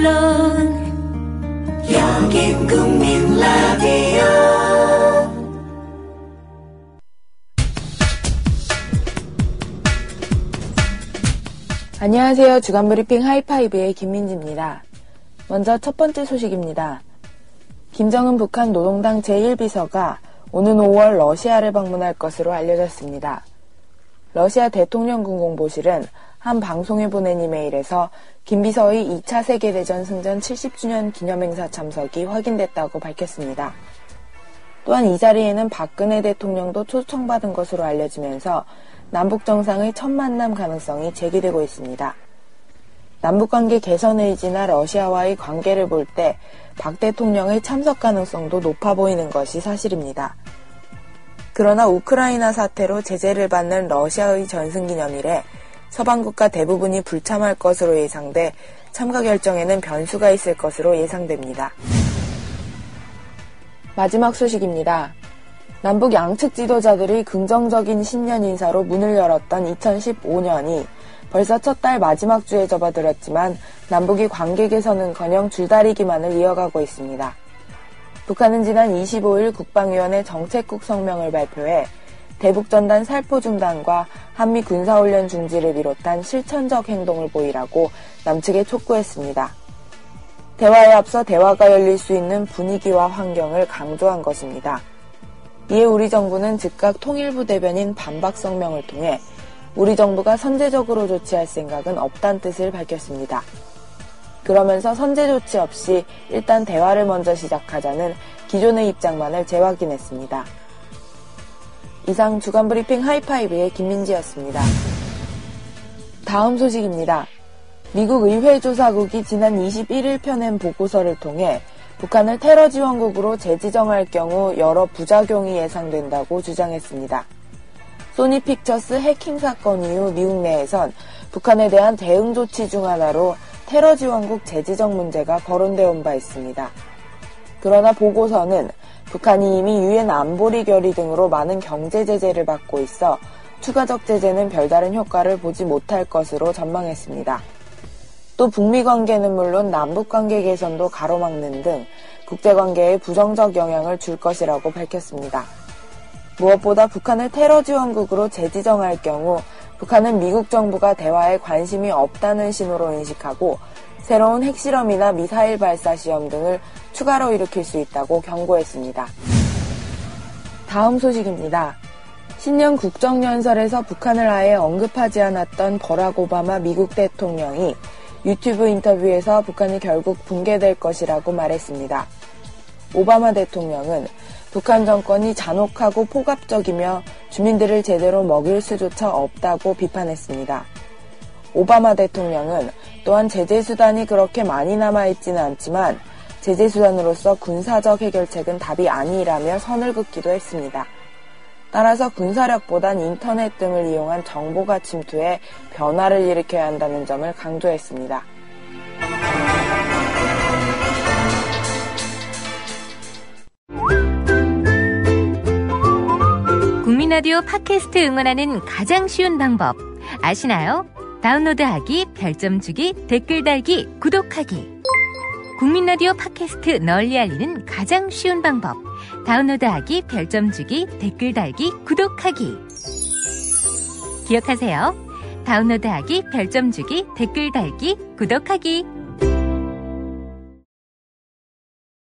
물론 여긴 국민 라디오. 안녕하세요. 주간브리핑 하이파이브의 김민지입니다. 먼저 첫 번째 소식입니다. 김정은 북한 노동당 제1비서가 오는 5월 러시아를 방문할 것으로 알려졌습니다. 러시아 대통령궁공보실은 한 방송에 보낸 이메일에서 김 비서의 2차 세계대전 승전 70주년 기념행사 참석이 확인됐다고 밝혔습니다. 또한 이 자리에는 박근혜 대통령도 초청받은 것으로 알려지면서 남북정상의 첫 만남 가능성이 제기되고 있습니다. 남북관계 개선 의지나 러시아와의 관계를 볼 때 박 대통령의 참석 가능성도 높아 보이는 것이 사실입니다. 그러나 우크라이나 사태로 제재를 받는 러시아의 전승기념일에 서방국가 대부분이 불참할 것으로 예상돼 참가 결정에는 변수가 있을 것으로 예상됩니다. 마지막 소식입니다. 남북 양측 지도자들이 긍정적인 신년 인사로 문을 열었던 2015년이 벌써 첫 달 마지막 주에 접어들었지만 남북이 관계 개선은커녕 줄다리기만을 이어가고 있습니다. 북한은 지난 25일 국방위원회 정책국 성명을 발표해 대북전단 살포 중단과 한미 군사훈련 중지를 비롯한 실천적 행동을 보이라고 남측에 촉구했습니다. 대화에 앞서 대화가 열릴 수 있는 분위기와 환경을 강조한 것입니다. 이에 우리 정부는 즉각 통일부 대변인 반박 성명을 통해 우리 정부가 선제적으로 조치할 생각은 없다는 뜻을 밝혔습니다. 그러면서 선제 조치 없이 일단 대화를 먼저 시작하자는 기존의 입장만을 재확인했습니다. 이상 주간브리핑 하이파이브의 김민지였습니다. 다음 소식입니다. 미국 의회조사국이 지난 21일 펴낸 보고서를 통해 북한을 테러 지원국으로 재지정할 경우 여러 부작용이 예상된다고 주장했습니다. 소니 픽처스 해킹 사건 이후 미국 내에선 북한에 대한 대응 조치 중 하나로 테러 지원국 재지정 문제가 거론되어 온 바 있습니다. 그러나 보고서는 북한이 이미 유엔 안보리 결의 등으로 많은 경제 제재를 받고 있어 추가적 제재는 별다른 효과를 보지 못할 것으로 전망했습니다. 또 북미 관계는 물론 남북 관계 개선도 가로막는 등 국제관계에 부정적 영향을 줄 것이라고 밝혔습니다. 무엇보다 북한을 테러 지원국으로 재지정할 경우 북한은 미국 정부가 대화에 관심이 없다는 신호로 인식하고 새로운 핵실험이나 미사일 발사 시험 등을 추가로 일으킬 수 있다고 경고했습니다. 다음 소식입니다. 신년 국정연설에서 북한을 아예 언급하지 않았던 버락 오바마 미국 대통령이 유튜브 인터뷰에서 북한이 결국 붕괴될 것이라고 말했습니다. 오바마 대통령은 북한 정권이 잔혹하고 폭압적이며 주민들을 제대로 먹일 수조차 없다고 비판했습니다. 오바마 대통령은 또한 제재 수단이 그렇게 많이 남아있지는 않지만 제재 수단으로서 군사적 해결책은 답이 아니라며 선을 긋기도 했습니다. 따라서 군사력보단 인터넷 등을 이용한 정보가 침투해 변화를 일으켜야 한다는 점을 강조했습니다. 국민라디오 팟캐스트 응원하는 가장 쉬운 방법 아시나요? 다운로드하기, 별점 주기, 댓글 달기, 구독하기. 국민라디오 팟캐스트 널리 알리는 가장 쉬운 방법 다운로드하기, 별점 주기, 댓글 달기, 구독하기. 기억하세요. 다운로드하기, 별점 주기, 댓글 달기, 구독하기.